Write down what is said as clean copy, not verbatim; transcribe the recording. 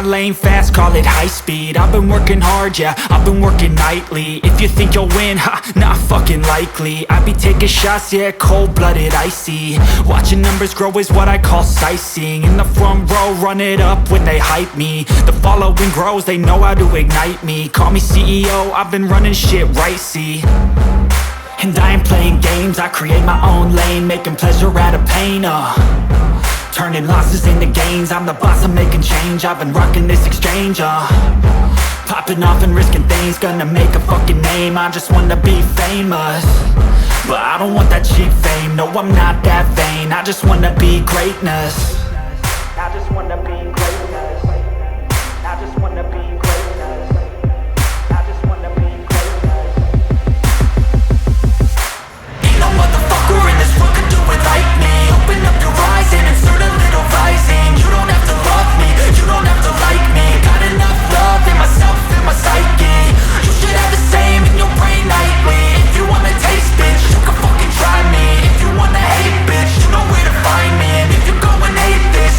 my lane fast, call it high speed. I've been working hard, yeah, I've been working nightly. If you think you'll win, ha, not fucking likely. I be taking shots, yeah, cold-blooded, icy. Watching numbers grow is what I call sightseeing. In the front row, run it up when they hype me. The following grows, they know how to ignite me. Call me CEO, I've been running shit right, see. And I ain't playing games, I create my own lane, making pleasure out of pain, turning losses into gains. I'm the boss, I'm making change. I've been rocking this exchange, popping off and risking things. Gonna make a fucking name, I just wanna be famous. But I don't want that cheap fame, no I'm not that vain. I just wanna be greatness.